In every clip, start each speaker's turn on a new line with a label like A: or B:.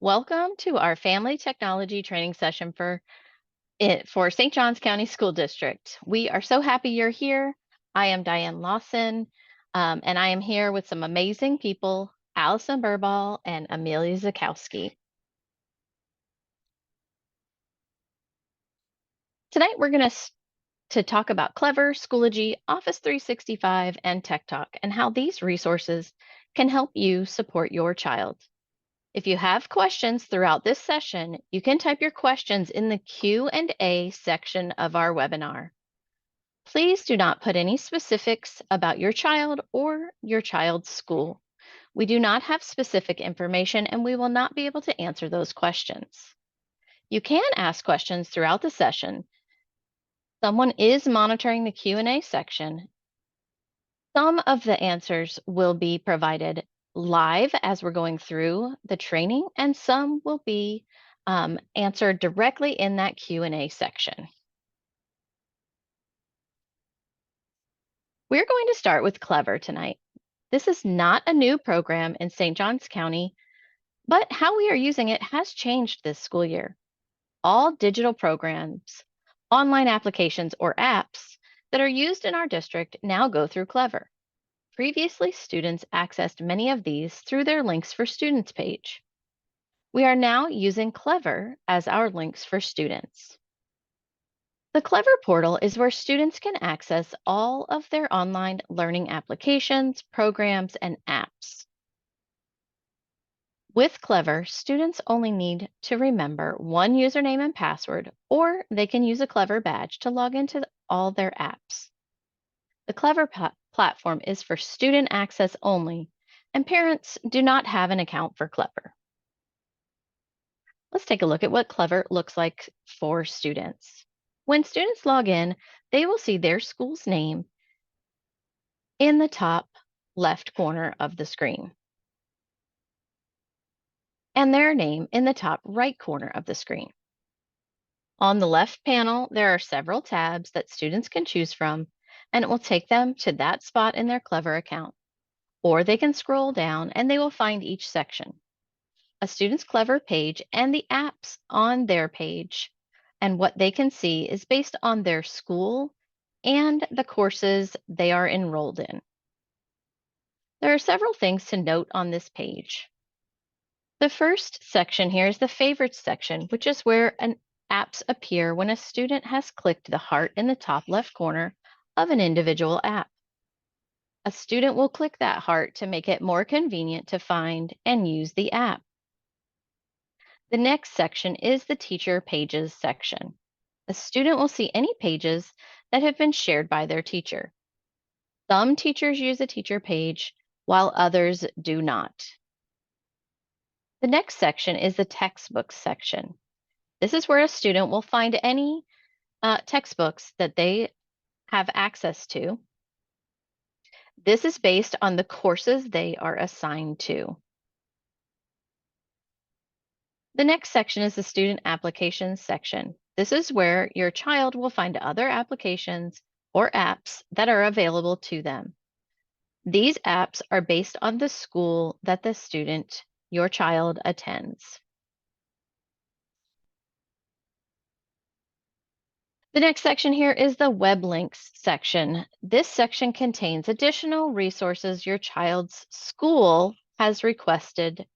A: Welcome to our Family Technology Training session for St. Johns County School District. We are so happy you're here. I am Diane Lawson, and I am here with some amazing people, Allison Burball and Amelia Zakowski. Tonight we're going to talk about Clever, Schoology, Office 365, and Tech Talk, and how these resources can help you support your child. If you have questions throughout this session, you can type your questions in the Q&A section of our webinar. Please do not put any specifics about your child or your child's school. We do not have specific information and we will not be able to answer those questions. You can ask questions throughout the session. Someone is monitoring the Q&A section. Some of the answers will be provided live as we're going through the training, and some will be answered directly in that Q&A section. We're going to start with Clever tonight. This is not a new program in St. Johns County, but how we are using it has changed this school year. All digital programs, online applications, or apps that are used in our district now go through Clever. Previously, students accessed many of these through their Links for Students page. We are now using Clever as our Links for Students. The Clever portal is where students can access all of their online learning applications, programs, and apps. With Clever, students only need to remember one username and password, or they can use a Clever badge to log into all their apps. The Clever platform is for student access only, and parents do not have an account for Clever. Let's take a look at what Clever looks like for students. When students log in, they will see their school's name in the top left corner of the screen and their name in the top right corner of the screen. On the left panel, there are several tabs that students can choose from, and it will take them to that spot in their Clever account. Or they can scroll down and they will find each section. A student's Clever page and the apps on their page, and what they can see is based on their school and the courses they are enrolled in. There are several things to note on this page. The first section here is the Favorites section, which is where apps appear when a student has clicked the heart in the top left corner of an individual app. A student will click that heart to make it more convenient to find and use the app. The next section is the Teacher Pages section. A student will see any pages that have been shared by their teacher. Some teachers use a teacher page, while others do not. The next section is the Textbooks section. This is where a student will find any textbooks that they have access to. This is based on the courses they are assigned to. The next section is the Student Applications section. This is where your child will find other applications or apps that are available to them. These apps are based on the school that the student, your child, attends. The next section here is the Web Links section. This section contains additional resources your child's school has requested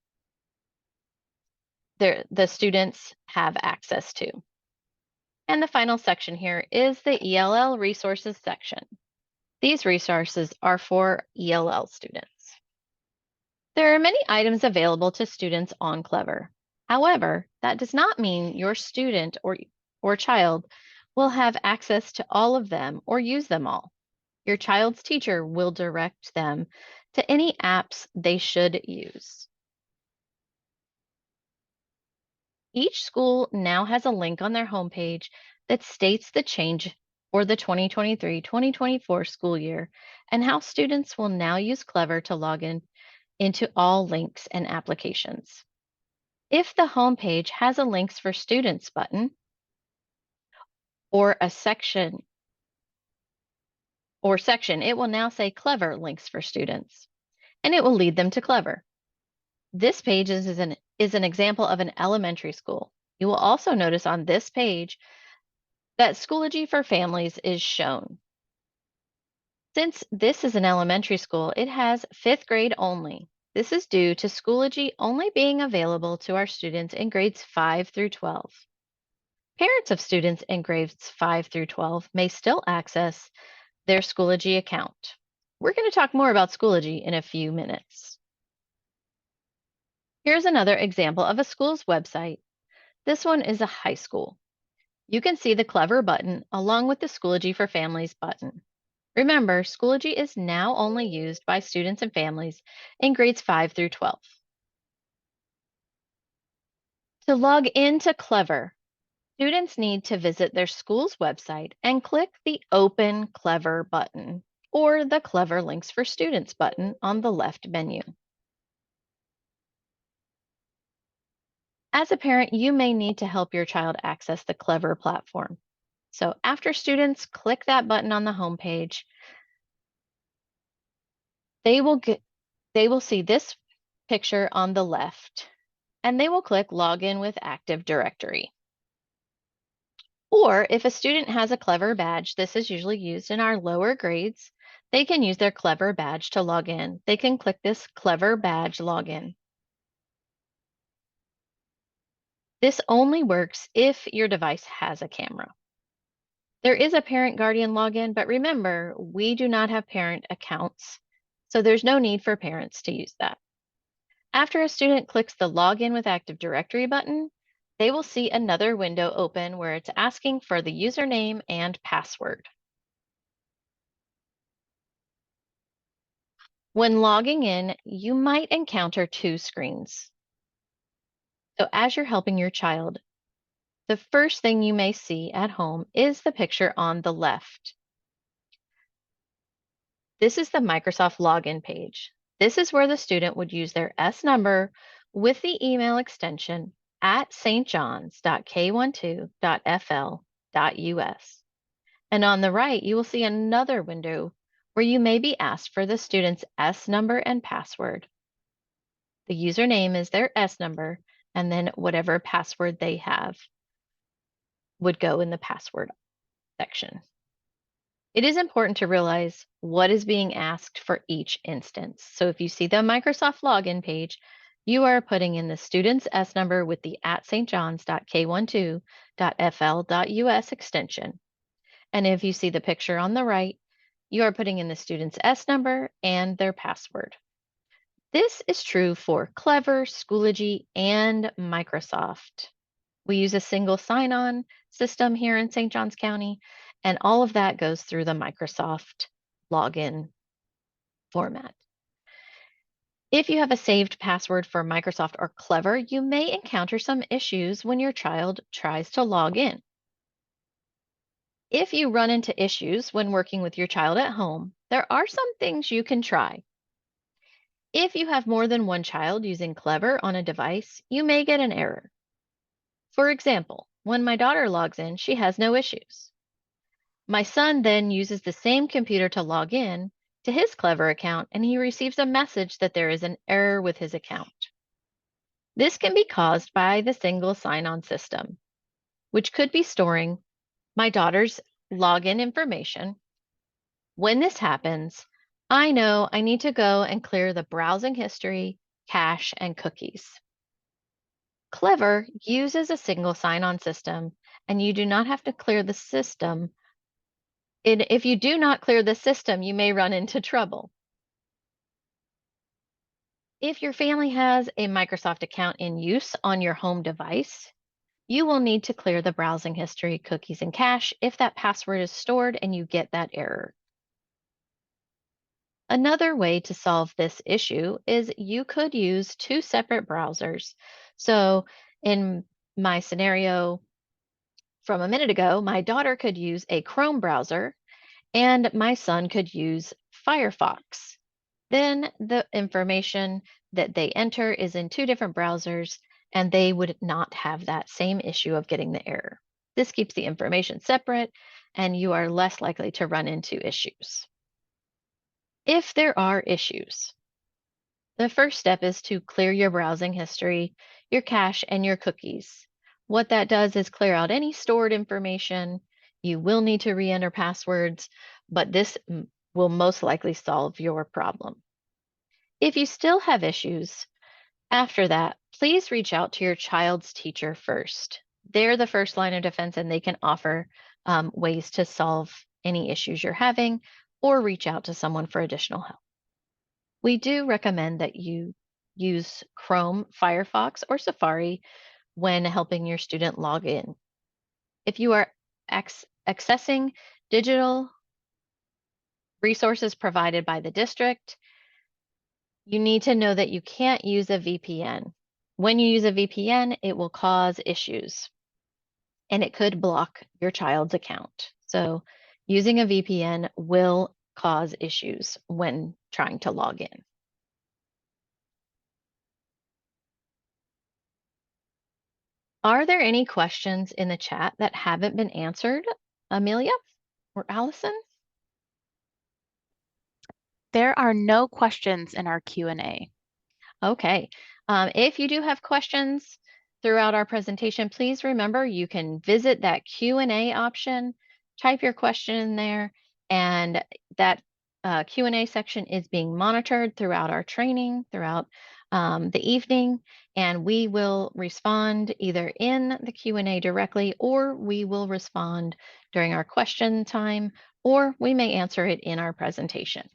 A: the students have access to. And the final section here is the ELL resources section. These resources are for ELL students. There are many items available to students on Clever. However, that does not mean your student or child will have access to all of them or use them all. Your child's teacher will direct them to any apps they should use. Each school now has a link on their homepage that states the change for the 2023-2024 school year and how students will now use Clever to log into all links and applications. If the homepage has a Links for Students button or a section, it will now say Clever Links for Students, and it will lead them to Clever. This page is is an example of an elementary school. You will also notice on this page that Schoology for Families is shown. Since this is an elementary school, it has 5th grade only. This is due to Schoology only being available to our students in grades 5 through 12. Parents of students in grades 5 through 12 may still access their Schoology account. We're going to talk more about Schoology in a few minutes. Here's another example of a school's website. This one is a high school. You can see the Clever button along with the Schoology for Families button. Remember, Schoology is now only used by students and families in grades 5 through 12. To log into Clever, students need to visit their school's website and click the Open Clever button or the Clever Links for Students button on the left menu. As a parent, you may need to help your child access the Clever platform. So after students click that button on the homepage, they will see this picture on the left, and they will click Login with Active Directory. Or if a student has a Clever badge, this is usually used in our lower grades, they can use their Clever badge to log in. They can click this Clever badge login. This only works if your device has a camera. There is a parent guardian login, but remember, we do not have parent accounts, so there's no need for parents to use that. After a student clicks the Login with Active Directory button, they will see another window open where it's asking for the username and password. When logging in, you might encounter two screens. So as you're helping your child, the first thing you may see at home is the picture on the left. This is the Microsoft login page. This is where the student would use their S number with the email extension at stjohns.k12.fl.us. And on the right, you will see another window where you may be asked for the student's S number and password. The username is their S number, and then whatever password they have would go in the password section. It is important to realize what is being asked for each instance. So if you see the Microsoft login page, you are putting in the student's S number with the at stjohns.k12.fl.us extension. And if you see the picture on the right, you are putting in the student's S number and their password. This is true for Clever, Schoology, and Microsoft. We use a single sign-on system here in St. Johns County, and all of that goes through the Microsoft login format. If you have a saved password for Microsoft or Clever, you may encounter some issues when your child tries to log in. If you run into issues when working with your child at home, there are some things you can try. If you have more than one child using Clever on a device, you may get an error. For example, when my daughter logs in, she has no issues. My son then uses the same computer to log in to his Clever account, and he receives a message that there is an error with his account. This can be caused by the single sign-on system, which could be storing my daughter's login information. When this happens, I know I need to go and clear the browsing history, cache, and cookies. Clever uses a single sign-on system, and you do not have to clear the system. And if you do not clear the system, you may run into trouble. If your family has a Microsoft account in use on your home device, you will need to clear the browsing history, cookies, and cache if that password is stored and you get that error. Another way to solve this issue is you could use two separate browsers. So in my scenario from a minute ago, my daughter could use a Chrome browser and my son could use Firefox. Then the information that they enter is in two different browsers and they would not have that same issue of getting the error. This keeps the information separate and you are less likely to run into issues. If there are issues, The first step is to clear your browsing history, your cache, and your cookies. What that does is clear out any stored information. You will need to re-enter passwords, but this will most likely solve your problem. If you still have issues after that, please reach out to your child's teacher first. They're the first line of defense and they can offer ways to solve any issues you're having or reach out to someone for additional help. We do recommend that you use Chrome, Firefox, or Safari when helping your student log in. If you are accessing digital resources provided by the district, you need to know that you can't use a VPN. When you use a VPN, it will cause issues and it could block your child's account. So using a VPN will cause issues when trying to log in. Are there any questions in the chat that haven't been answered, Amelia or Allison?
B: There are no questions in our Q&A.
A: Okay. If you do have questions throughout our presentation, please remember you can visit that Q&A option, type your question in there, and that Q&A section is being monitored throughout our training, throughout the evening, and we will respond either in the Q&A directly, or we will respond during our question time, or we may answer it in our presentation.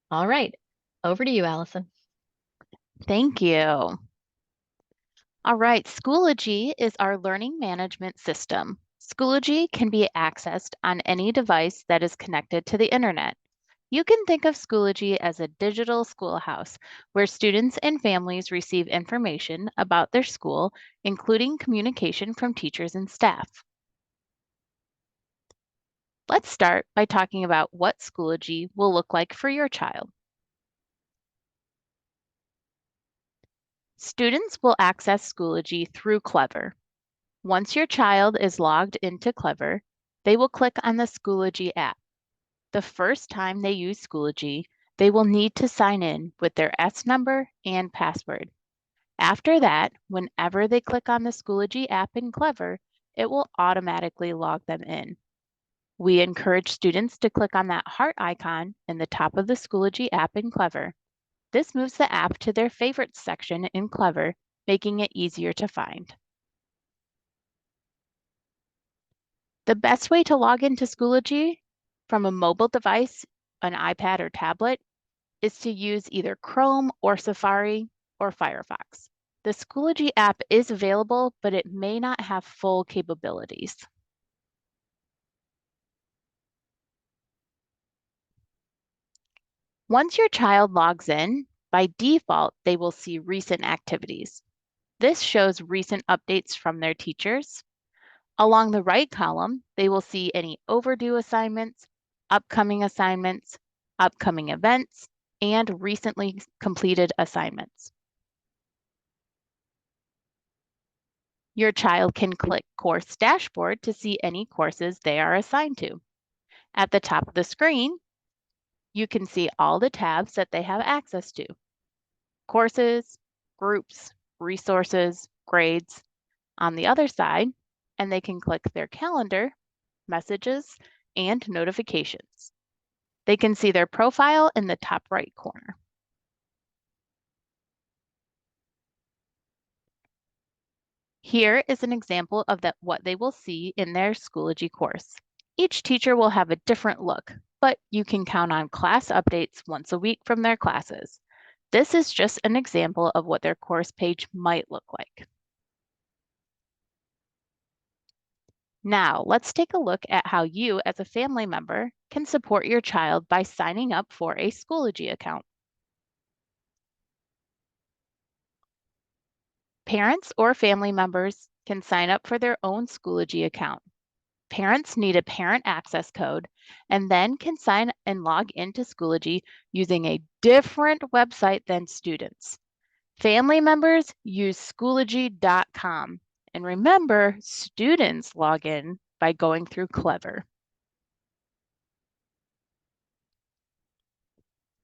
A: All right, over to you, Allison.
B: Thank you. All right, Schoology is our learning management system. Schoology can be accessed on any device that is connected to the internet. You can think of Schoology as a digital schoolhouse where students and families receive information about their school, including communication from teachers and staff. Let's start by talking about what Schoology will look like for your child. Students will access Schoology through Clever. Once your child is logged into Clever, they will click on the Schoology app. The first time they use Schoology, they will need to sign in with their S number and password. After that, whenever they click on the Schoology app in Clever, it will automatically log them in. We encourage students to click on that heart icon in the top of the Schoology app in Clever. This moves the app to their favorites section in Clever, making it easier to find. The best way to log into Schoology from a mobile device, an iPad or tablet, is to use either Chrome or Safari or Firefox. The Schoology app is available, but it may not have full capabilities. Once your child logs in, by default, they will see recent activities. This shows recent updates from their teachers. Along the right column, they will see any overdue assignments, upcoming events, and recently completed assignments. Your child can click Course Dashboard to see any courses they are assigned to. At the top of the screen, you can see all the tabs that they have access to: courses, groups, resources, grades. On the other side, and they can click their calendar, messages, and notifications. They can see their profile in the top right corner. Here is an example of what they will see in their Schoology course. Each teacher will have a different look, but you can count on class updates once a week from their classes. This is just an example of what their course page might look like. Now, let's take a look at how you, as a family member, can support your child by signing up for a Schoology account. Parents or family members can sign up for their own Schoology account. Parents need a parent access code and then can sign and log into Schoology using a different website than students. Family members use Schoology.com. And remember, students log in by going through Clever.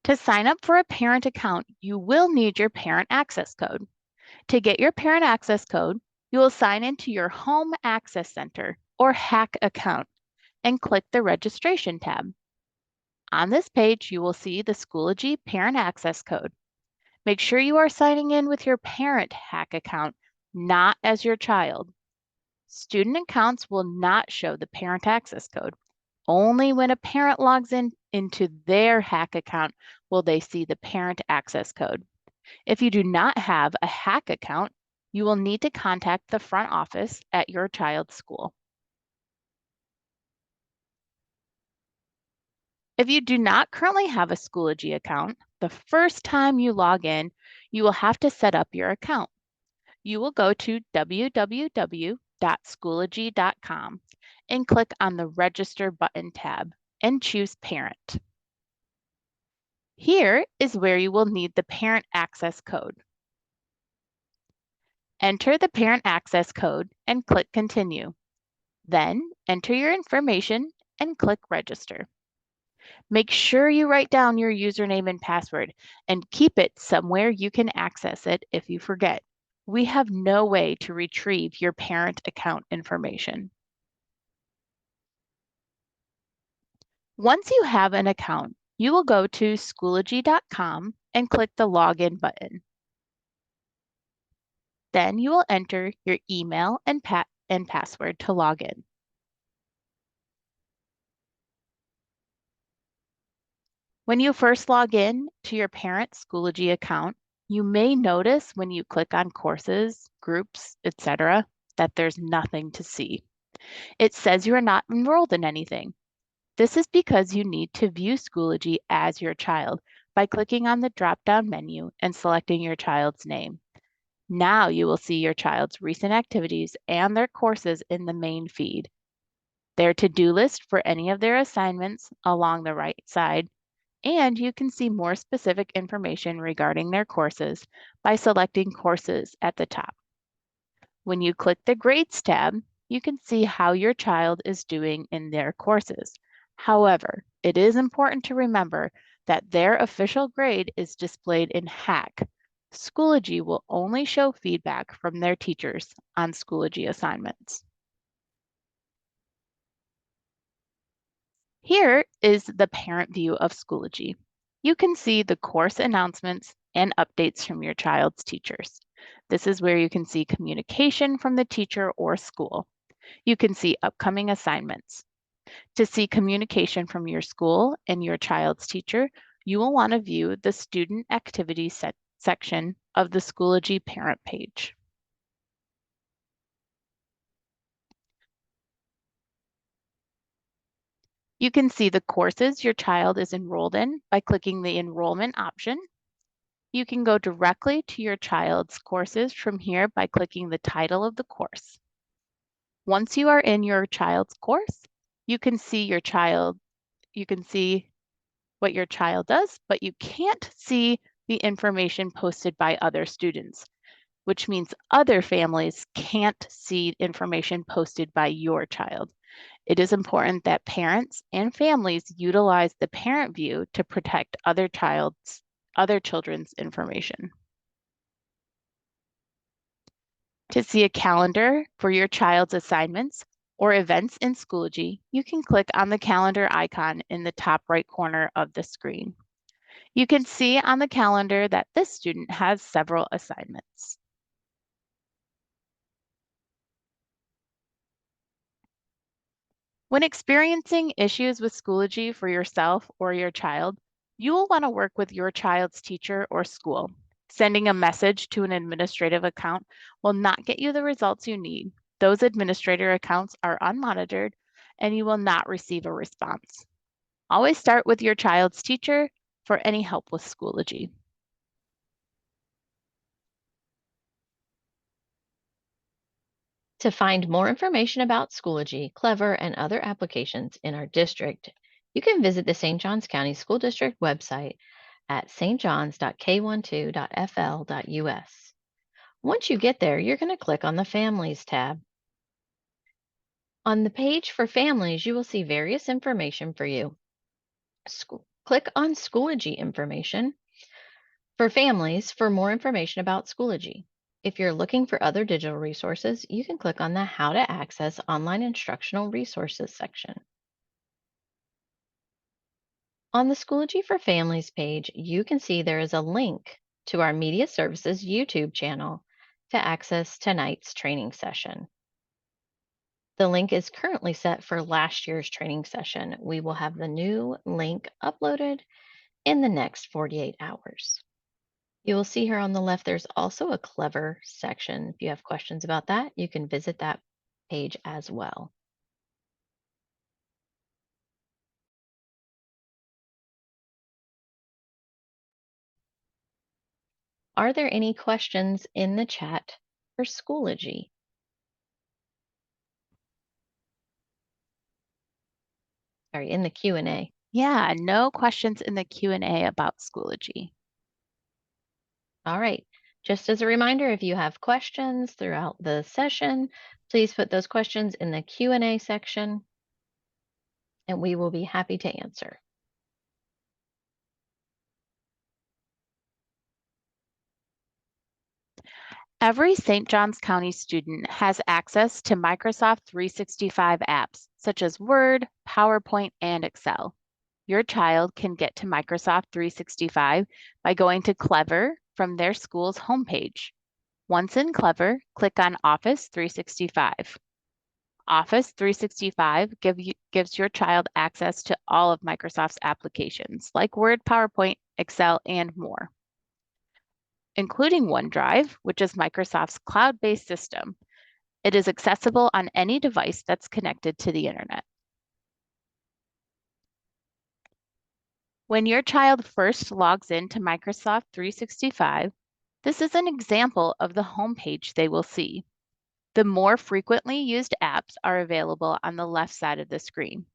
B: To sign up for a parent account, you will need your parent access code. To get your parent access code, you will sign into your Home Access Center or HACC account and click the Registration tab. On this page, you will see the Schoology Parent Access Code. Make sure you are signing in with your parent HACC account, not as your child. Student accounts will not show the parent access code. Only when a parent logs into their HACC account will they see the parent access code. If you do not have a HACC account, you will need to contact the front office at your child's school. If you do not currently have a Schoology account, the first time you log in, you will have to set up your account. You will go to www.schoology.com and click on the Register button tab and choose Parent. Here is where you will need the parent access code. Enter the parent access code and click Continue. Then enter your information and click Register. Make sure you write down your username and password and keep it somewhere you can access it if you forget. We have no way to retrieve your parent account information. Once you have an account, you will go to Schoology.com and click the Login button. Then you will enter your email and password to log in. When you first log in to your parent Schoology account, you may notice when you click on courses, groups, etc., that there's nothing to see. It says you are not enrolled in anything. This is because you need to view Schoology as your child by clicking on the drop-down menu and selecting your child's name. Now you will see your child's recent activities and their courses in the main feed. Their to-do list for any of their assignments along the right side, and you can see more specific information regarding their courses by selecting Courses at the top. When you click the Grades tab, you can see how your child is doing in their courses. However, it is important to remember that their official grade is displayed in HACC. Schoology will only show feedback from their teachers on Schoology assignments. Here is the parent view of Schoology. You can see the course announcements and updates from your child's teachers. This is where you can see communication from the teacher or school. You can see upcoming assignments. To see communication from your school and your child's teacher, you will want to view the Student Activities section of the Schoology parent page. You can see the courses your child is enrolled in by clicking the enrollment option. You can go directly to your child's courses from here by clicking the title of the course. Once you are in your child's course, you can see what your child does, but you can't see the information posted by other students, which means other families can't see information posted by your child. It is important that parents and families utilize the parent view to protect other children's information. To see a calendar for your child's assignments or events in Schoology, you can click on the calendar icon in the top right corner of the screen. You can see on the calendar that this student has several assignments. When experiencing issues with Schoology for yourself or your child, you will want to work with your child's teacher or school. Sending a message to an administrative account will not get you the results you need. Those administrator accounts are unmonitored and you will not receive a response. Always start with your child's teacher for any help with Schoology.
A: To find more information about Schoology, Clever, and other applications in our district, you can visit the St. Johns County School District website at stjohns.k12.fl.us. Once you get there, you're going to click on the Families tab. On the page for families, you will see various information for you. Click on Schoology information for families for more information about Schoology. If you're looking for other digital resources, you can click on the How to Access Online Instructional Resources section. On the Schoology for Families page, you can see there is a link to our Media Services YouTube channel to access tonight's training session. The link is currently set for last year's training session. We will have the new link uploaded in the next 48 hours. You will see here on the left, there's also a Clever section. If you have questions about that, you can visit that page as well. Are there any questions in the chat for Schoology? Sorry, in the Q&A.
B: Yeah, no questions in the Q&A about Schoology.
A: All right. Just as a reminder, if you have questions throughout the session, please put those questions in the Q&A section, and we will be happy to answer.
B: Every St. Johns County student has access to Microsoft 365 apps, such as Word, PowerPoint, and Excel. Your child can get to Microsoft 365 by going to Clever from their school's homepage. Once in Clever, click on Office 365. Office 365 gives your child access to all of Microsoft's applications, like Word, PowerPoint, Excel, and more, including OneDrive, which is Microsoft's cloud-based system. It is accessible on any device that's connected to the internet. When your child first logs into Microsoft 365, this is an example of the homepage they will see. The more frequently used apps are available on the left side of the screen.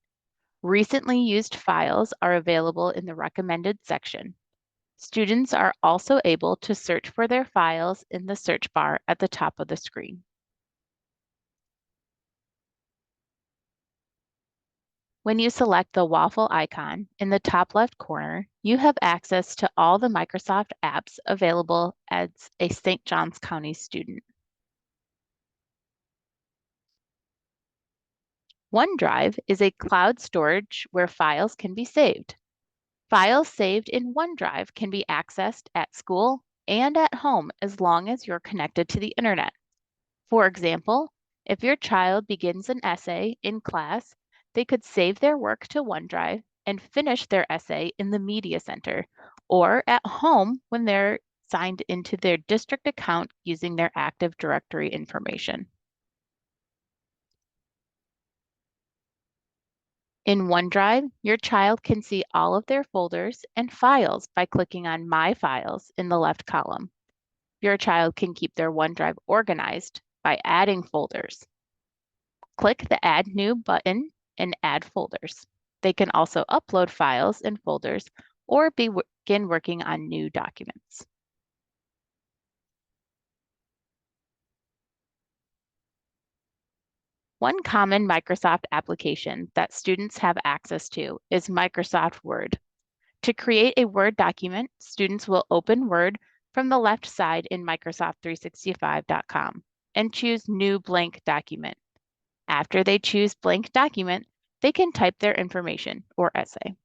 B: Recently used files are available in the recommended section. Students are also able to search for their files in the search bar at the top of the screen. When you select the waffle icon in the top left corner, you have access to all the Microsoft apps available as a St. Johns County student. OneDrive is a cloud storage where files can be saved. Files saved in OneDrive can be accessed at school and at home as long as you're connected to the internet. For example, if your child begins an essay in class, they could save their work to OneDrive and finish their essay in the Media Center or at home when they're signed into their district account using their Active Directory information. In OneDrive, your child can see all of their folders and files by clicking on My Files in the left column. Your child can keep their OneDrive organized by adding folders. Click the Add New button and add folders. They can also upload files and folders or begin working on new documents. One common Microsoft application that students have access to is Microsoft Word. To create a Word document, students will open Word from the left side in Microsoft365.com and choose New Blank Document. After they choose Blank Document, they can type their information or essay.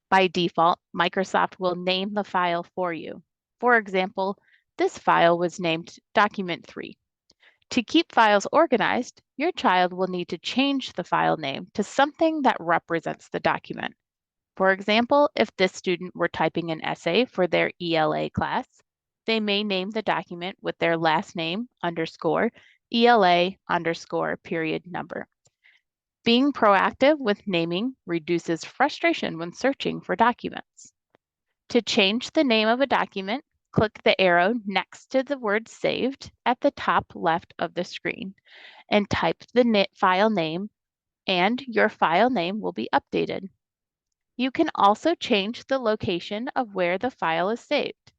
B: By default, Microsoft will name the file for you. For example, this file was named Document 3. To keep files organized, your child will need to change the file name to something that represents the document. For example, if this student were typing an essay for their ELA class, they may name the document with their last name _ ELA _ period number. Being proactive with naming reduces frustration when searching for documents. To change the name of a document, click the arrow next to the word saved at the top left of the screen and type the file name, and your file name will be updated. You can also change the location of where the file is saved.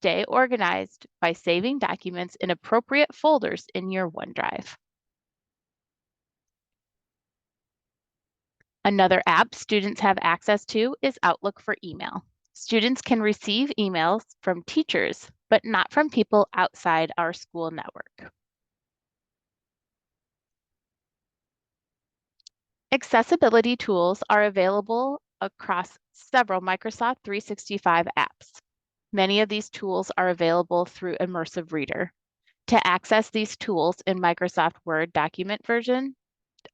B: Stay organized by saving documents in appropriate folders in your OneDrive. Another app students have access to is Outlook for email. Students can receive emails from teachers, but not from people outside our school network. Accessibility tools are available across several Microsoft 365 apps. Many of these tools are available through Immersive Reader. To access these tools in Microsoft Word document version,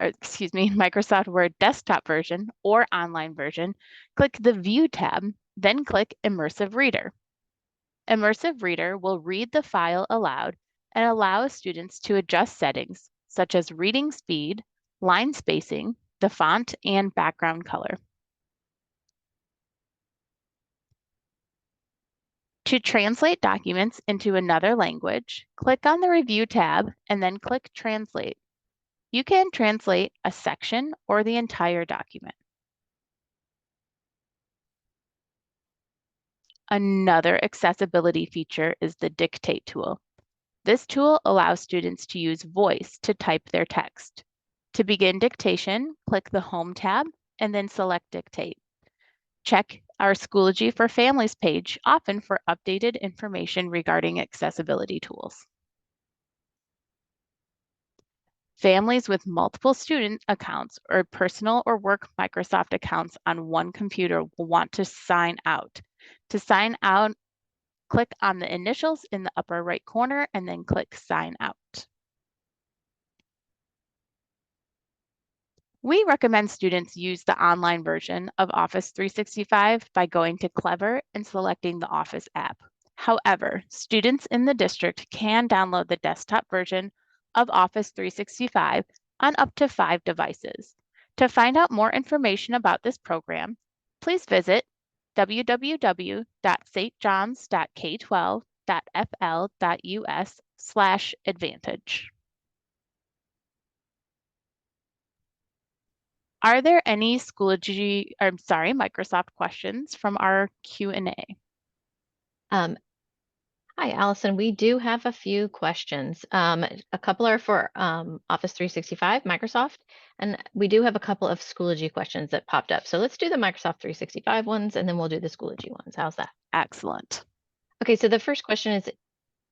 B: Microsoft Word desktop version or online version, click the View tab, then click Immersive Reader. Immersive Reader will read the file aloud and allow students to adjust settings such as reading speed, line spacing, the font, and background color. To translate documents into another language, click on the Review tab and then click Translate. You can translate a section or the entire document. Another accessibility feature is the Dictate tool. This tool allows students to use voice to type their text. To begin dictation, click the Home tab and then select Dictate. Check our Schoology for Families page often for updated information regarding accessibility tools. Families with multiple student accounts or personal or work Microsoft accounts on one computer will want to sign out. To sign out, click on the initials in the upper right corner and then click Sign Out. We recommend students use the online version of Office 365 by going to Clever and selecting the Office app. However, students in the district can download the desktop version of Office 365 on up to 5 devices. To find out more information about this program, please visit www.stjohns.k12.fl.us/advantage. Are there any Microsoft questions from our Q&A?
A: Um, Hi, Allison. We do have a few questions. A couple are for Office 365, Microsoft, and we do have a couple of Schoology questions that popped up. So let's do the Microsoft 365 ones, and then we'll do the Schoology ones. How's that?
B: Excellent.
A: Okay, so the first question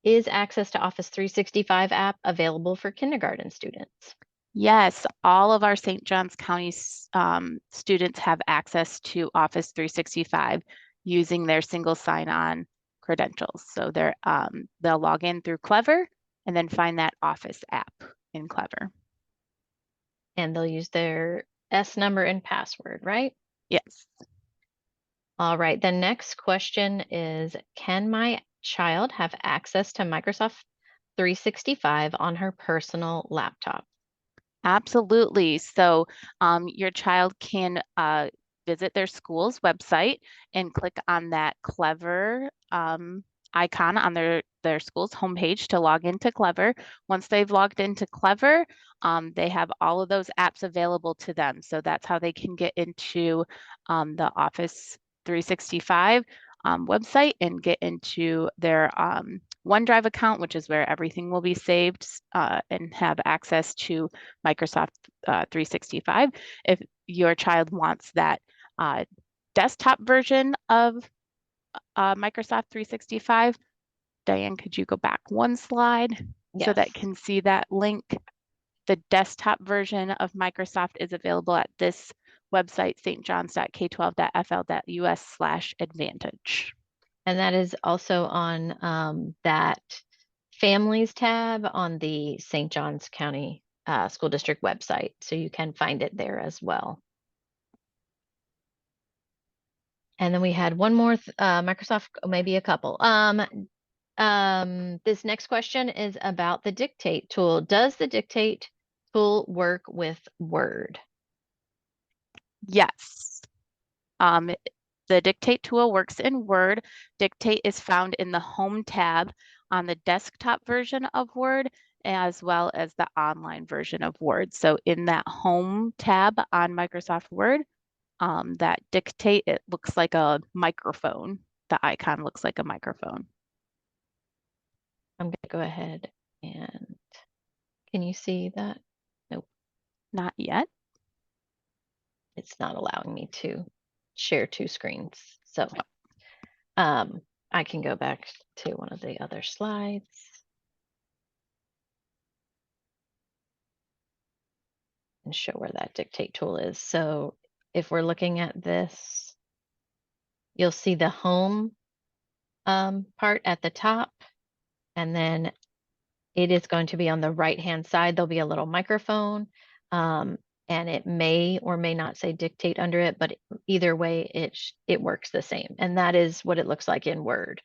A: is access to Office 365 app available for kindergarten students?
B: Yes, all of our St. Johns County students have access to Office 365 using their single sign-on credentials. So they'll log in through Clever and then find that Office app in Clever.
A: And they'll use their S number and password, right?
B: Yes.
A: All right, the next question is, can my child have access to Microsoft 365 on her personal laptop?
B: Absolutely. So your child can visit their school's website and click on that Clever icon on their school's homepage to log into Clever. Once they've logged into Clever, they have all of those apps available to them. So that's how they can get into the Office 365 website and get into their OneDrive account, which is where everything will be saved, and have access to Microsoft 365. If your child wants that desktop version of Microsoft 365, Diane, could you go back one slide so that
A: Yes.
B: can see that link? The desktop version of Microsoft is available at this website, stjohns.k12.fl.us/advantage.
A: And that is also on that families tab on the St. Johns County School District website. So you can find it there as well. And then we had one more Microsoft, maybe a couple. This next question is about the Dictate tool. Does the Dictate tool work with Word?
B: Yes. The Dictate tool works in Word. Dictate is found in the Home tab on the desktop version of Word, as well as the online version of Word. So in that Home tab on Microsoft Word, that Dictate, it looks like a microphone. The icon looks like a microphone.
A: I'm going to go ahead and can you see that? Nope.
B: Not yet.
A: it's not allowing me to share two screens. So I can go back to one of the other slides. And show where that dictate tool is. So if we're looking at this, you'll see the home part at the top, and then it is going to be on the right-hand side. There'll be a little microphone, and it may or may not say dictate under it, but either way, it works the same. And that is what it looks like in Word.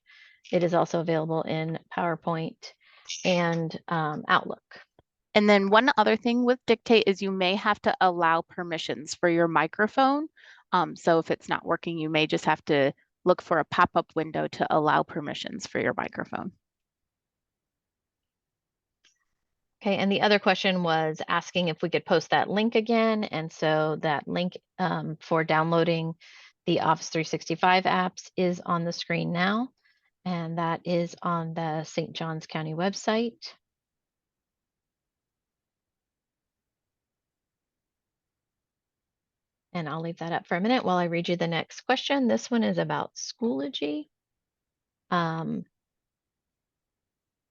A: It is also available in PowerPoint and Outlook.
B: And then one other thing with dictate is you may have to allow permissions for your microphone. So if it's not working, you may just have to look for a pop-up window to allow permissions for your microphone.
A: Okay, and the other question was asking if we could post that link again. And so that link for downloading the Office 365 apps is on the screen now. And that is on the St. Johns County website. And I'll leave that up for a minute while I read you the next question. This one is about Schoology.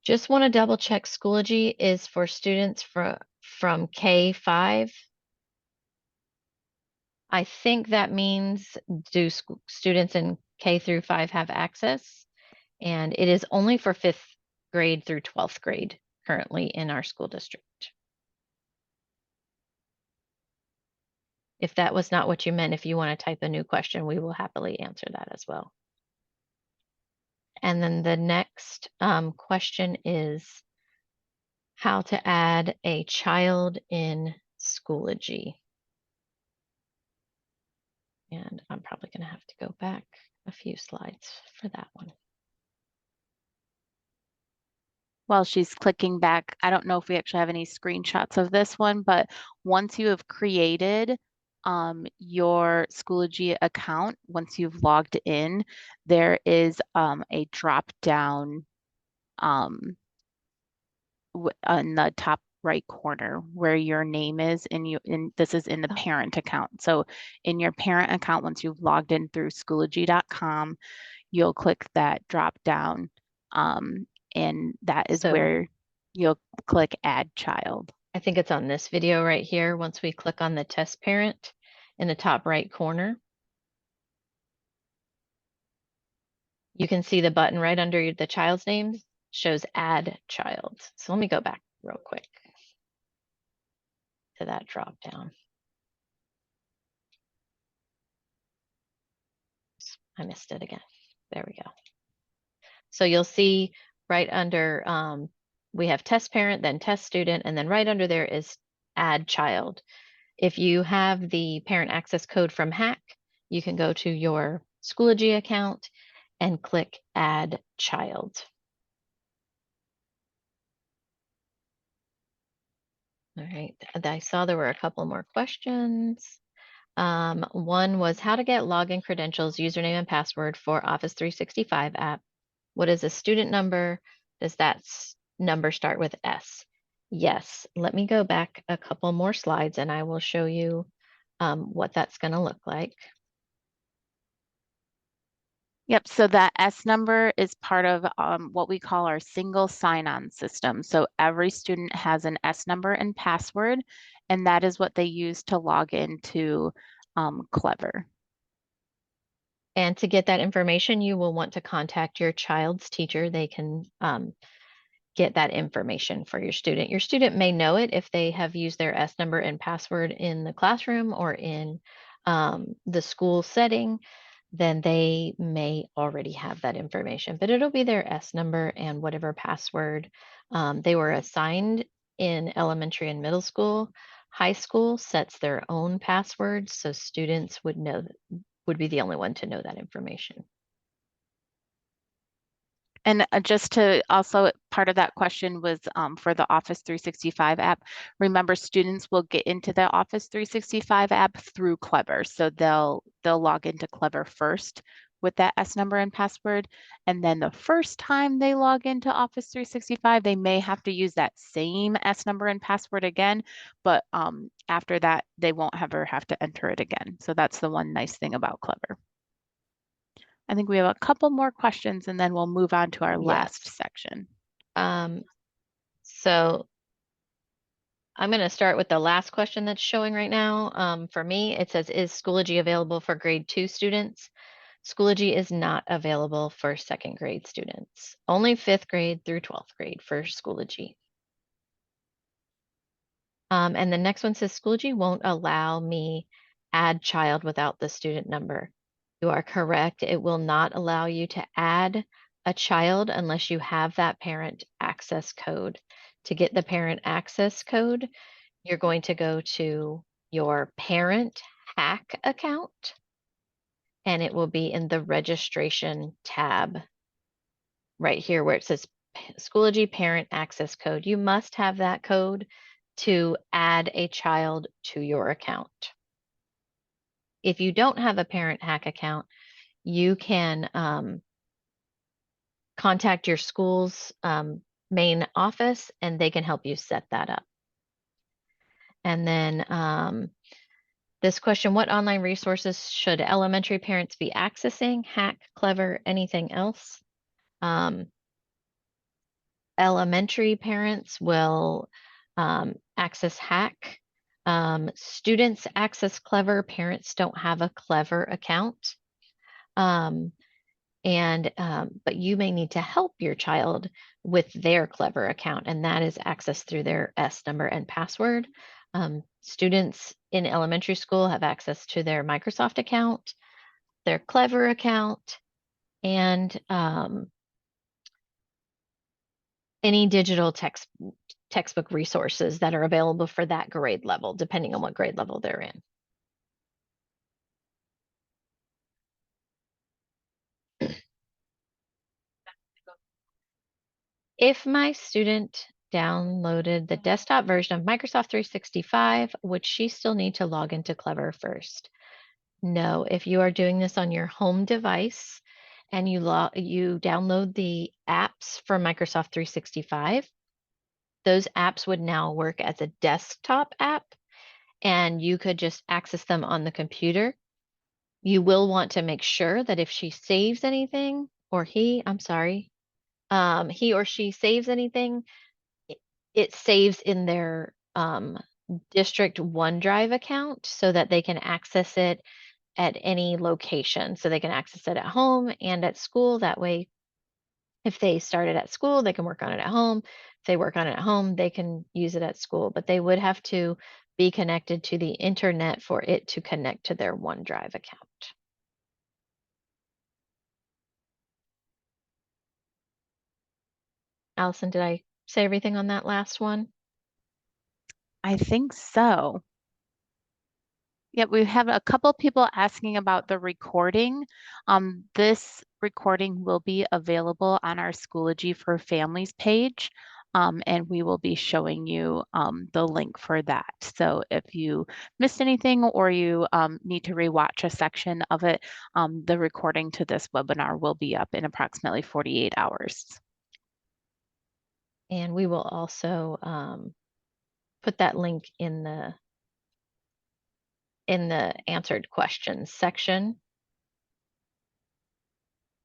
A: Just want to double check, Schoology is for students from K-5. I think that means do students in K through 5 have access? And it is only for 5th grade through 12th grade currently in our school district. If that was not what you meant, if you want to type a new question, we will happily answer that as well. And then the next question is how to add a child in Schoology. And I'm probably going to have to go back a few slides for that one.
B: While she's clicking back, I don't know if we actually have any screenshots of this one, but once you have created your Schoology account, once you've logged in, there is a drop down in the top right corner where your name is, and this is in the parent account. So in your parent account, once you've logged in through Schoology.com, you'll click that drop down, and that is where you'll click Add Child.
A: I think it's on this video right here. Once we click on the test parent in the top right corner, you can see the button right under the child's name shows Add Child. So let me go back real quick to that drop down. I missed it again. There we go. So you'll see right under, we have test parent, then test student, and then right under there is Add Child. If you have the parent access code from Hack, you can go to your Schoology account and click Add Child. All right, I saw there were a couple more questions. One was how to get login credentials, username and password for Office 365 app. What is a student number? Does that number start with S? Yes, let me go back a couple more slides and I will show you what that's going to look like.
B: Yep, so that S number is part of what we call our single sign-on system. So every student has an S number and password, and that is what they use to log into Clever.
A: And to get that information, you will want to contact your child's teacher. They can get that information for your student. Your student may know it if they have used their S number and password in the classroom or in the school setting, then they may already have that information, but it'll be their S number and whatever password they were assigned in elementary and middle school. High school sets their own passwords, so students would know, would be the only one to know that information.
B: And just to also, part of that question was for the Office 365 app. Remember, students will get into the Office 365 app through Clever. So they'll log into Clever first with that S number and password. And then the first time they log into Office 365, they may have to use that same S number and password again, but after that, they won't ever have to enter it again. So that's the one nice thing about Clever. I think we have a couple more questions and then we'll move on to our last
A: Yes.
B: section.
A: So I'm going to start with the last question that's showing right now. For me, it says, is Schoology available for grade 2 students? Schoology is not available for second grade students. Only 5th grade through 12th grade for Schoology. And the next one says, Schoology won't allow me add child without the student number. You are correct. It will not allow you to add a child unless you have that parent access code. To get the parent access code, you're going to go to your parent hack account, and it will be in the registration tab right here where it says Schoology parent access code. You must have that code to add a child to your account. If you don't have a parent hack account, you can contact your school's main office and they can help you set that up. And then this question, what online resources should elementary parents be accessing? Hack, Clever, anything else? Elementary parents will access Hack. Students access Clever. Parents don't have a Clever account. But you may need to help your child with their Clever account, and that is accessed through their S number and password. Students in elementary school have access to their Microsoft account, their Clever account, and any digital textbook resources that are available for that grade level, depending on what grade level they're in. If my student downloaded the desktop version of Microsoft 365, would she still need to log into Clever first? No, if you are doing this on your home device and you download the apps for Microsoft 365, those apps would now work as a desktop app and you could just access them on the computer. You will want to make sure that if she saves anything, or he or she saves anything, it saves in their district OneDrive account so that they can access it at any location. So they can access it at home and at school. That way, if they started at school, they can work on it at home. If they work on it at home, they can use it at school, but they would have to be connected to the internet for it to connect to their OneDrive account. Allison, did I say everything on that last one?
B: I think so. Yeah, we have a couple people asking about the recording. This recording will be available on our Schoology for Families page, and we will be showing you the link for that. So if you missed anything or you need to rewatch a section of it, the recording to this webinar will be up in approximately 48 hours.
A: And we will also put that link in the answered questions section.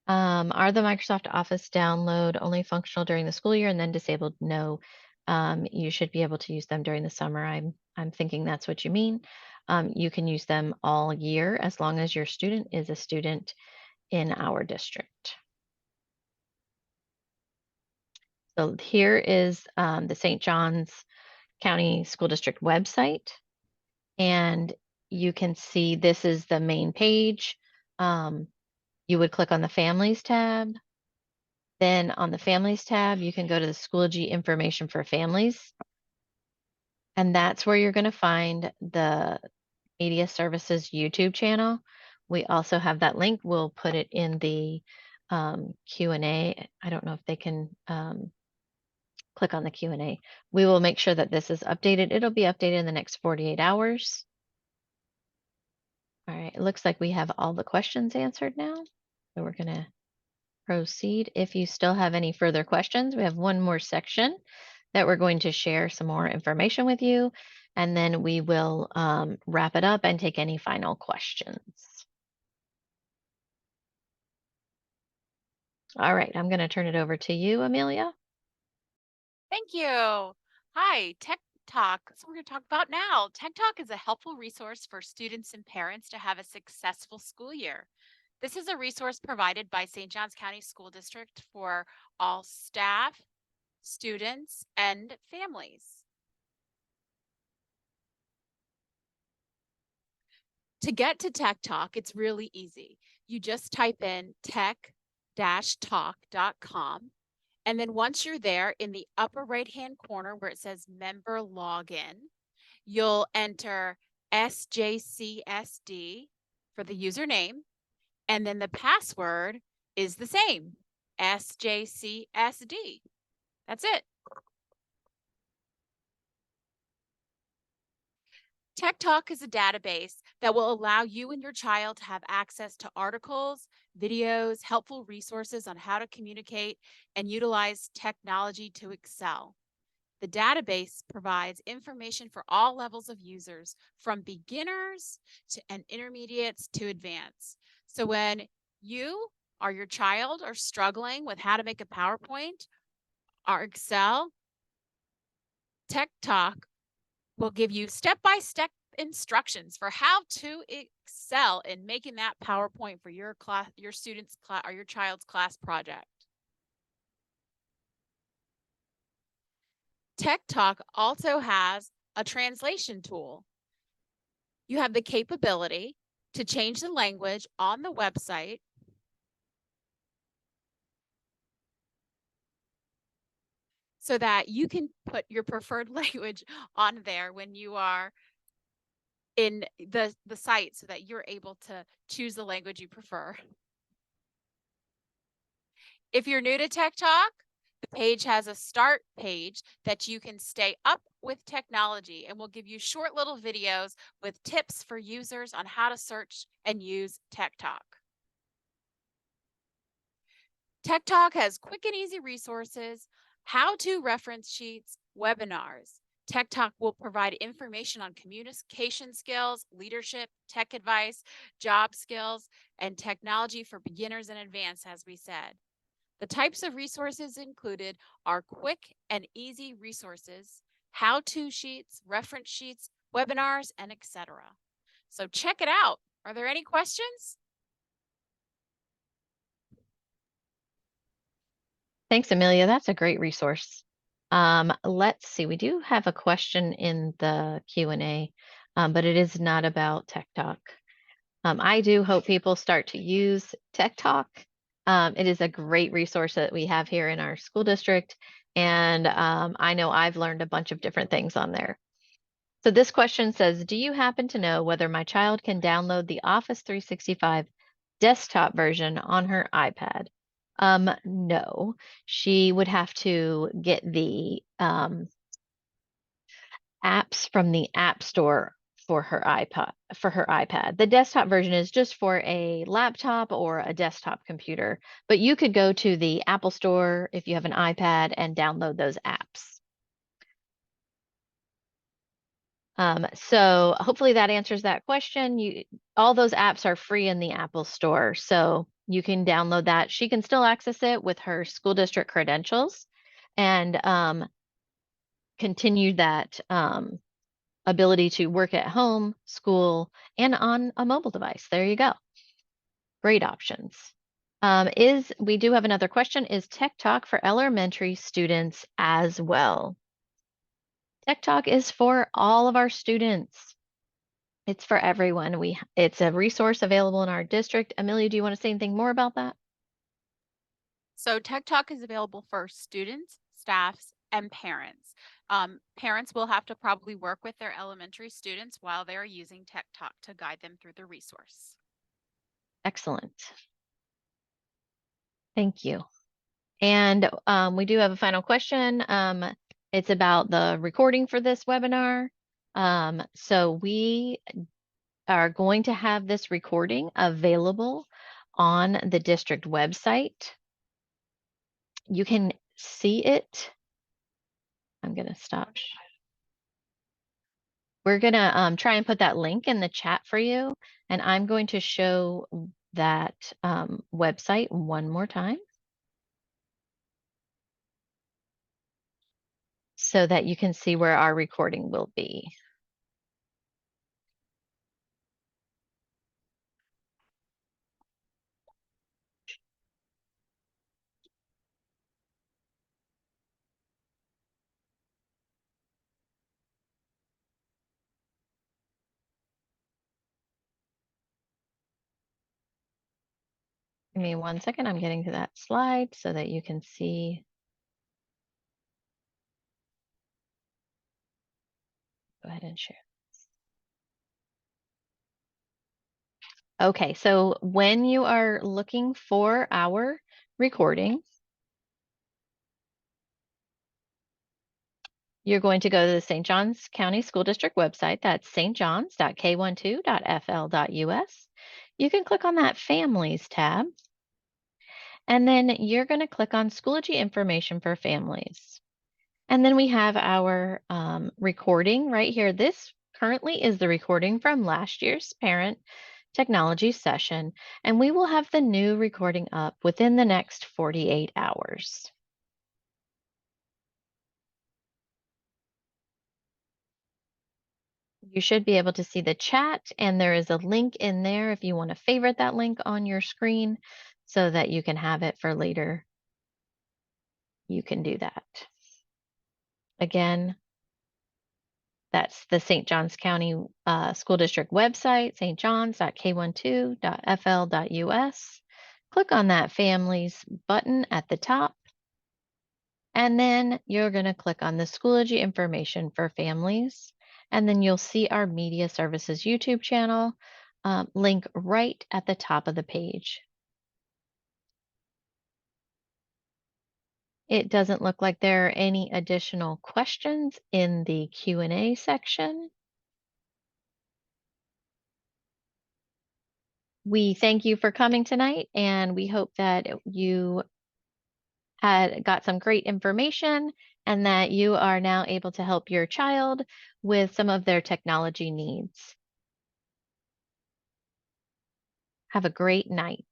A: Are the Microsoft Office download only functional during the school year and then disabled? No, you should be able to use them during the summer. I'm thinking that's what you mean. You can use them all year as long as your student is a student in our district. So here is the St. John's County School District website. And you can see this is the main page. You would click on the Families tab. Then on the Families tab, you can go to the Schoology information for families. And that's where you're going to find the Media Services YouTube channel. We also have that link. We'll put it in the Q&A. I don't know if they can click on the Q&A. We will make sure that this is updated. It'll be updated in the next 48 hours. All right, it looks like we have all the questions answered now. So we're going to proceed. If you still have any further questions, we have one more section that we're going to share some more information with you, and then we will wrap it up and take any final questions. All right, I'm going to turn it over to you, Amelia.
B: Thank you. Hi, Tech Talk. That's what we're going to talk about now. Tech Talk is a helpful resource for students and parents to have a successful school year. This is a resource provided by St. Johns County School District for all staff, students, and families. To get to Tech Talk, it's really easy. You just type in tech-talk.com. And then once you're there, in the upper right-hand corner where it says member login, you'll enter SJCSD for the username. And then the password is the same, SJCSD. That's it. Tech Talk is a database that will allow you and your child to have access to articles, videos, helpful resources on how to communicate and utilize technology to excel. The database provides information for all levels of users, from beginners and intermediates to advanced. So when you or your child are struggling with how to make a PowerPoint or Excel, Tech Talk will give you step-by-step instructions for how to excel in making that PowerPoint for your class, your student's class, or your child's class project. Tech Talk also has a translation tool. You have the capability to change the language on the website so that you can put your preferred language on there when you are in the site, so that you're able to choose the language you prefer. If you're new to Tech Talk, the page has a start page that you can stay up with technology, and will give you short little videos with tips for users on how to search and use Tech Talk. Tech Talk has quick and easy resources, how-to reference sheets, webinars. Tech Talk will provide information on communication skills, leadership, tech advice, job skills, and technology for beginners and advanced, as we said. The types of resources included are quick and easy resources, how-to sheets, reference sheets, webinars, and etc. So check it out. Are there any questions?
A: Thanks, Amelia. That's a great resource. Let's see. We do have a question in the Q&A, but it is not about Tech Talk. I do hope people start to use Tech Talk. It is a great resource that we have here in our school district, and I know I've learned a bunch of different things on there. So this question says, do you happen to know whether my child can download the Office 365 desktop version on her iPad? No, she would have to get the apps from the App Store for her iPad. The desktop version is just for a laptop or a desktop computer, but you could go to the Apple Store if you have an iPad and download those apps. So hopefully that answers that question. All those apps are free in the Apple Store, so you can download that. She can still access it with her school district credentials and continue that ability to work at home, school, and on a mobile device. There you go. Great options. We do have another question. Is Tech Talk for elementary students as well? Tech Talk is for all of our students. It's for everyone. It's a resource available in our district. Amelia, do you want to say anything more about that?
B: So Tech Talk is available for students, staffs, and parents. Parents will have to probably work with their elementary students while they're using Tech Talk to guide them through the resource.
A: Excellent. Thank you. And we do have a final question. It's about the recording for this webinar. So we are going to have this recording available on the district website. You can see it. I'm going to stop. We're going to try and put that link in the chat for you. And I'm going to show that website one more time so that you can see where our recording will be. Give me 1 second. I'm getting to that slide so that you can see. Go ahead and share. Okay, so when you are looking for our recording, you're going to go to the St. Johns County School District website. That's stjohns.k12.fl.us. You can click on that Families tab, and then you're going to click on Schoology information for families. And then we have our recording right here. This currently is the recording from last year's parent technology session, and we will have the new recording up within the next 48 hours. You should be able to see the chat, and there is a link in there if you want to favorite that link on your screen so that you can have it for later. You can do that. Again, that's the St. Johns County School District website, stjohns.k12.fl.us. Click on that Families button at the top, and then you're going to click on the Schoology information for families, and then you'll see our Media Services YouTube channel link right at the top of the page. It doesn't look like there are any additional questions in the Q&A section. We thank you for coming tonight, and we hope that you had got some great information and that you are now able to help your child with some of their technology needs. Have a great night.